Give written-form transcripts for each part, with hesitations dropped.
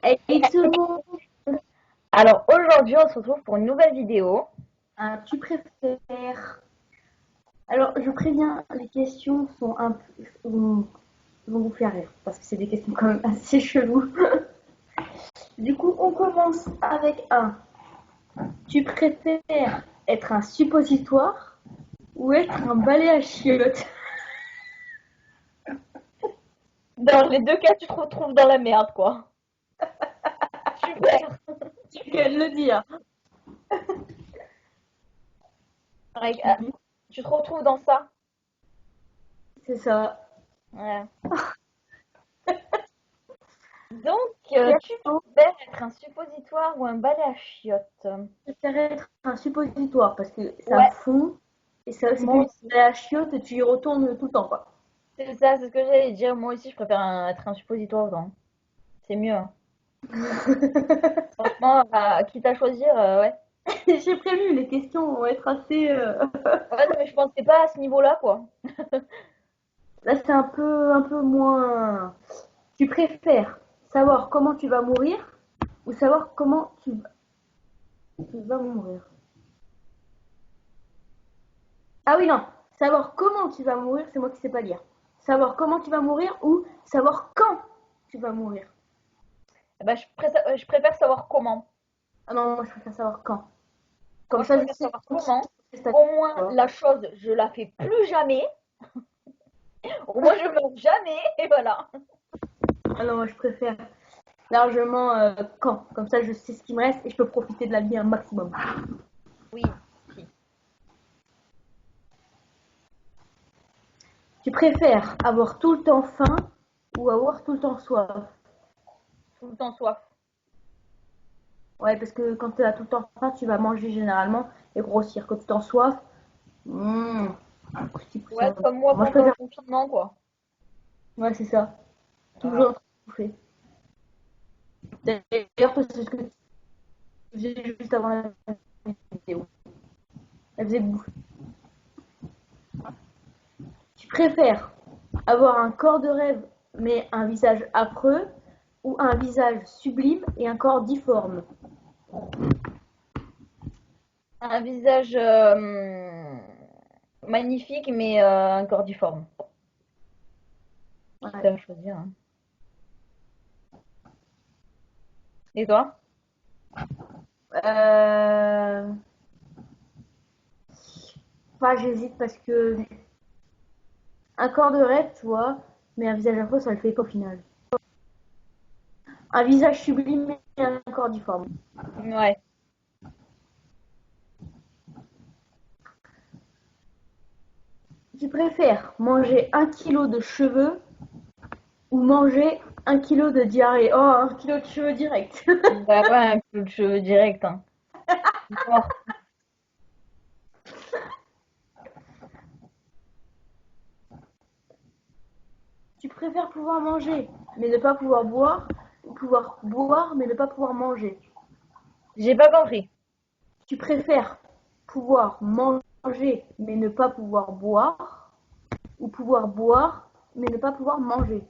Hey, tout le monde. Alors aujourd'hui, on se retrouve pour une nouvelle vidéo. Tu préfères. Alors, je préviens, les questions sont vont vous faire rire parce que c'est des questions quand même assez cheloues. Du coup, on commence avec un. Tu préfères être un suppositoire ou être un balai à chiottes? Dans les deux cas, tu te retrouves dans la merde, quoi. Super. Tu viens de le dire. Avec- Tu te retrouves dans ça. C'est ça. Ouais. Donc, tu Perso, préfères être un suppositoire ou un balai à chiottes? je préfère être un suppositoire parce que ça Ouais, fond et ça, c'est moi plus aussi. balai à chiottes et tu y retournes tout le temps, quoi. C'est ça, c'est ce que j'allais dire. Moi aussi, je préfère être un suppositoire. Autant. C'est mieux, hein. Franchement, quitte à choisir, ouais. J'ai prévu, les questions vont être assez. Ouais, non, mais je pensais pas à ce niveau-là, quoi. Là, c'est un peu moins. Tu préfères savoir comment tu vas mourir ou savoir comment tu vas mourir? Ah oui, non. Savoir comment tu vas mourir, c'est moi qui sais pas lire. Savoir comment tu vas mourir ou savoir quand tu vas mourir. Eh ben, je préfère savoir comment. Ah non, moi je préfère savoir quand. Comme Moi, je ça, je préfère sais savoir quand comment. c'est ça. Au moins, la chose, je la fais plus jamais. Au moins, je meurs jamais. Et voilà. Ah non, moi je préfère largement quand. Comme ça, je sais ce qui me reste et je peux profiter de la vie un maximum. Oui, si. Tu préfères avoir tout le temps faim ou avoir tout le temps soif? Tout le temps soif. Ouais, parce que quand tu as tout le temps faim, tu vas manger généralement et grossir. Quand tu as soif, mmh, Ouais, ça. comme moi Moi, je pendant le préfère. confinement, quoi. Ouais, c'est ça. Toujours Voilà. en train de bouffer. D'ailleurs, toi, c'est ce que tu faisais juste avant la vidéo. Elle faisait bouffer. Tu préfères avoir un corps de rêve mais un visage affreux ou un visage sublime et un corps difforme? Un visage magnifique, mais un corps difforme. Quitte Ouais. à choisir, hein. Et toi? Euh... Enfin, j'hésite parce que un corps de rêve, tu vois, mais un visage affreux, ça le fait pas au final. Un visage sublime et un corps difforme. Ouais. Tu préfères manger 1 kilo de cheveux ou manger 1 kilo de diarrhée? Oh, 1 kilo de cheveux direct. Bah ouais, un coup de cheveux direct, hein. Mort. Tu préfères pouvoir manger mais ne pas pouvoir boire ou pouvoir boire mais ne pas pouvoir manger? J'ai pas compris. Tu préfères pouvoir manger mais ne pas pouvoir boire ou pouvoir boire mais ne pas pouvoir manger?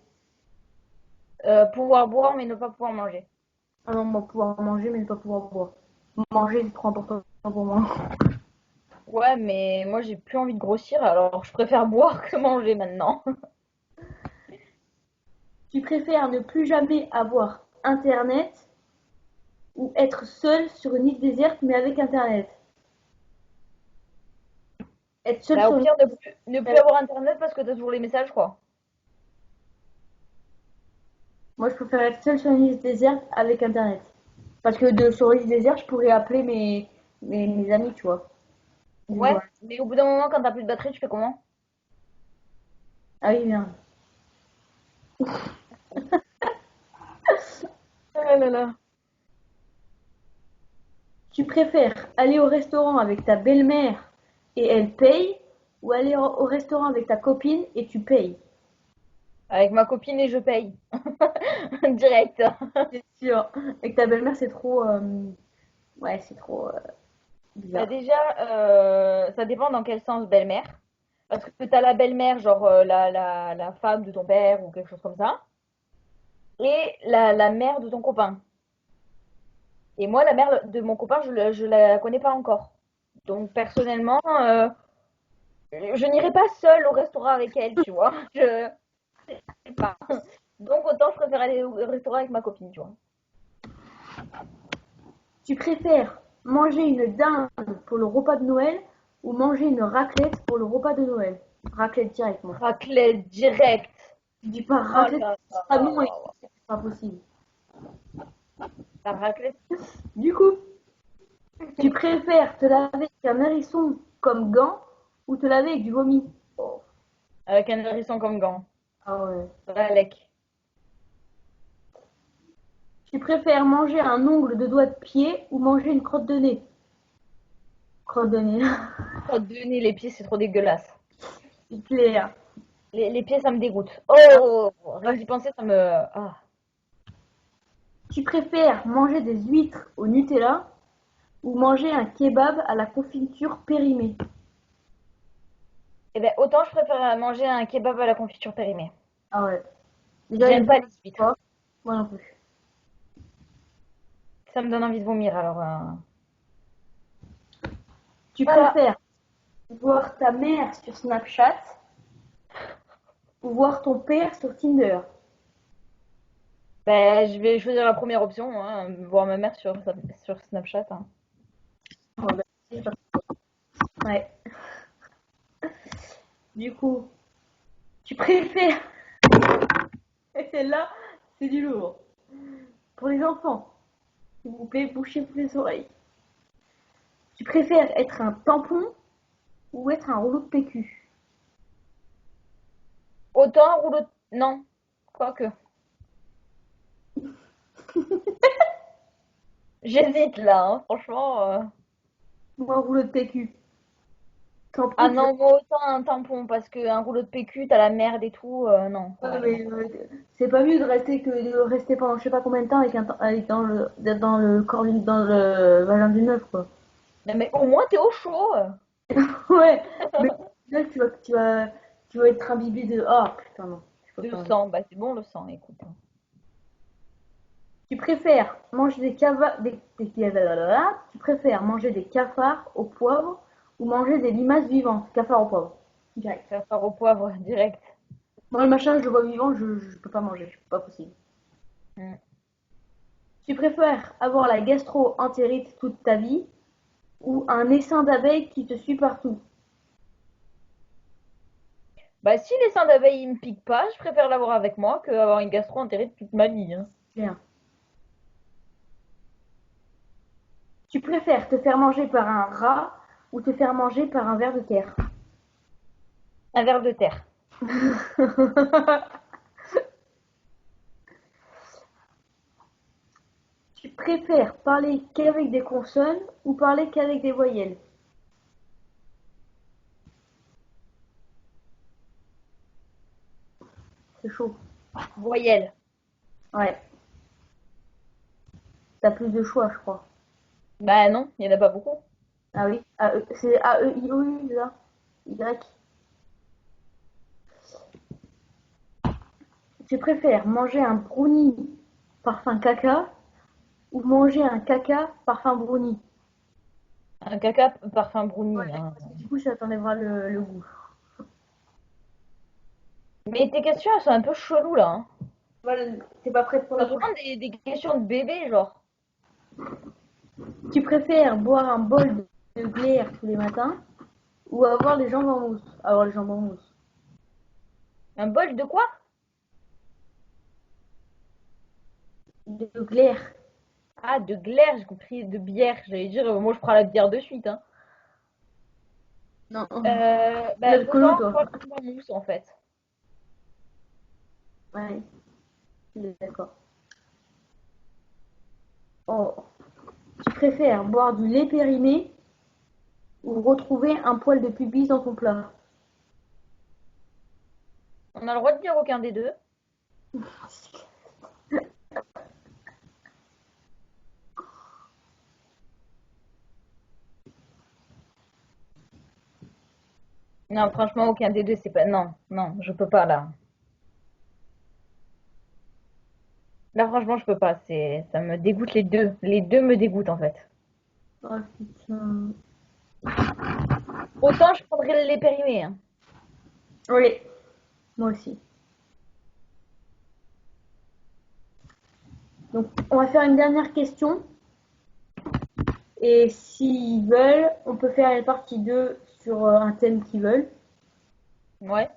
Pouvoir boire, mais ne pas pouvoir manger. Ah non, moi, pouvoir manger mais ne pas pouvoir boire. Manger, c'est trop important pour moi. Ouais, mais moi, j'ai plus envie de grossir, alors je préfère boire que manger maintenant. Tu préfères ne plus jamais avoir Internet ou être seul sur une île déserte mais avec Internet? Être seul Bah, au sur une pire, île ne plus déserte. avoir internet parce que t'as toujours les messages, quoi. Moi, je préfère être seul sur une île déserte avec Internet. Parce que sur l'île déserte, je pourrais appeler mes amis, tu vois. Ouais, mais au bout d'un moment, quand t'as plus de batterie, tu fais comment? Ah oui, bien. Oh là là là. Tu préfères aller au restaurant avec ta belle-mère et elle paye ou aller au restaurant avec ta copine et tu payes? Avec ma copine et je paye. Direct. C'est sûr. Avec ta belle-mère, c'est trop. Ouais, c'est trop Bah bizarre. déjà, ça dépend dans quel sens belle-mère. Parce que t'as la belle-mère, genre la femme de ton père ou quelque chose comme ça. et la mère de ton copain. Et moi, la mère de mon copain, je la connais pas encore. Donc, personnellement, je n'irai pas seule au restaurant avec elle, tu vois. Je sais pas. Donc, autant je préfère aller au restaurant avec ma copine, tu vois. Tu préfères manger une dinde pour le repas de Noël ou manger une raclette pour le repas de Noël? Raclette directement. Raclette direct. Tu dis pas Oh raclette, là ce sera non et là. c'est pas possible. La raclette Du coup, tu préfères te laver avec un hérisson comme gant ou te laver avec du vomi? Oh. avec un hérisson comme gant. Ah ouais. Valec. Tu préfères manger un ongle de doigt de pied ou manger une crotte de nez? Crotte de nez, Oh, de nez, les pieds, c'est trop dégueulasse. c'est clair. Les pieds, ça me dégoûte. Ah, Oh, rien que d'y penser, ça me. Ah. tu préfères manger des huîtres au Nutella ou manger un kebab à la confiture périmée? Eh ben, autant je préfère manger un kebab à la confiture périmée. Ah ouais. Déjà, J'aime pas les huîtres. pas. Moi non plus. Ça me donne envie de vomir, alors. Tu Voilà. préfères voir ta mère sur Snapchat ou voir ton père sur Tinder? Ben, je vais choisir la première option, hein, voir ma mère sur Snapchat, hein. Oh, bah, ouais. Du coup, tu préfères. Et celle-là, c'est du lourd. Pour les enfants, s'il vous plaît, bouchez-vous les oreilles. Tu préfères être un tampon ou être un rouleau de PQ? Autant un rouleau de... Non, quoique. J'hésite là, hein, franchement. Moi, un rouleau de PQ. Ah Tampon, tu non, moi autant un tampon, parce qu'un rouleau de PQ, t'as la merde et tout, non. vois, mais c'est pas mieux de rester que de rester pendant je sais pas combien de temps avec dans le corps dans le vagin d'une meuf, quoi. Non, mais au moins t'es au chaud. Ouais, mais là, tu vas être imbibé de. Oh putain, non, je peux De pas. sang, bah c'est bon le sang, écoute. Tu préfères manger tu préfères manger des cafards au poivre ou manger des limaces vivantes? Cafards au poivre. Direct. Ça va faire au poivre direct. Moi, le machin, je le vois vivant, je peux pas manger, c'est pas possible. Mm. Tu préfères avoir la gastro-entérite toute ta vie ou un essaim d'abeilles qui te suit partout? Bah si les seins d'abeille ils me piquent pas, je préfère l'avoir avec moi que avoir une gastro-entérite toute ma vie, hein. Bien. Tu préfères te faire manger par un rat ou te faire manger par un ver de terre? Un ver de terre. Tu préfères parler qu'avec des consonnes ou parler qu'avec des voyelles? C'est chaud. Voyelle. Ouais. T'as plus de choix, je crois. Bah non, il y en a pas beaucoup. Ah oui. C'est A-E-I-O-U, là. Y. Tu préfères manger un brownie parfum caca ou manger un caca parfum brownie? Un caca parfum Ouais, brownie, hein. parce que du coup, ça t'enlèvera le goût. Mais tes questions elles sont un peu cheloues là, hein. Voilà, t'es pas prête pour C'est la prochaine. vraiment des questions de bébé, genre. Tu préfères boire un bol de bière tous les matins ou avoir les jambes en mousse? Avoir les jambes en mousse. Un bol de quoi? De glaire. Ah, de glaire, j'ai compris, de bière. J'allais dire, moi je prends la bière de suite, hein. Non. Bah, L'alcoolo, autant toi. avoir une en mousse en fait. Ouais, d'accord. Oh. Tu préfères boire du lait périmé ou retrouver un poil de pubis dans ton plat? On a le droit de dire aucun des deux. Non, franchement, aucun des deux, c'est pas. Non, non, je peux pas là. Là, franchement, je peux pas. Ça me dégoûte les deux. Les deux me dégoûtent en fait. Oh putain. Autant je prendrais les périmés, hein. Oui, moi aussi. Donc, on va faire une dernière question. Et s'ils veulent, on peut faire une partie 2 sur un thème qu'ils veulent. Ouais.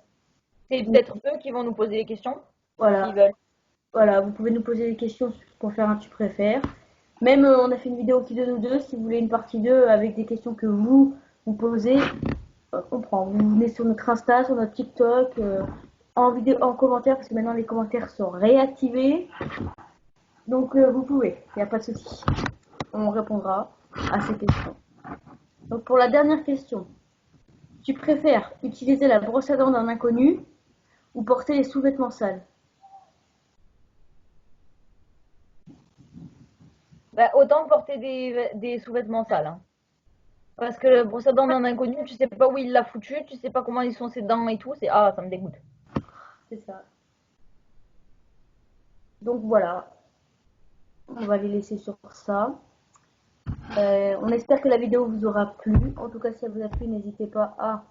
C'est peut-être eux qui vont nous poser les questions, s'ils Voilà. veulent. Voilà, vous pouvez nous poser des questions pour faire un tu préfères. Même on a fait une vidéo qui de nous deux. Si vous voulez une partie 2 avec des questions que vous posez, on prend. Vous venez sur notre Insta, sur notre TikTok, en vidéo, en commentaire, parce que maintenant les commentaires sont réactivés. Donc vous pouvez, il n'y a pas de souci. On répondra à ces questions. Donc pour la dernière question, tu préfères utiliser la brosse à dents d'un inconnu ou porter les sous-vêtements sales? Bah, autant porter des sous-vêtements sales, hein. Parce que le brosse à dents d'un inconnu, tu sais pas où il l'a foutu, tu sais pas comment ils sont ses dents et tout. Ah, ça me dégoûte. C'est ça. Donc voilà, on va les laisser sur ça. On espère que la vidéo vous aura plu. En tout cas, si elle vous a plu, n'hésitez pas à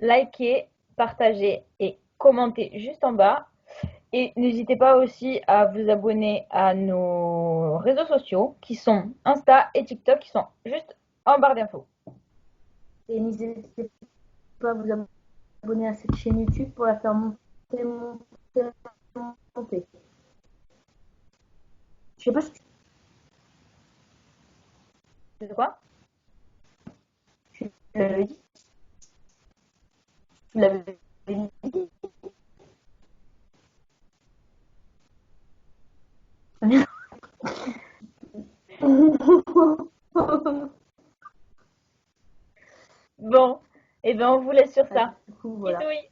Likez, partagez et commentez juste en bas. Et n'hésitez pas aussi à vous abonner à nos réseaux sociaux qui sont Insta et TikTok qui sont juste en barre d'infos. et n'hésitez pas à vous abonner à cette chaîne YouTube pour la faire monter. Je sais pas si C'est quoi? tu l'avais dit. Tu l'avais dit. Bon, et bien on vous laisse sur ça. Du coup, voilà. Bisous.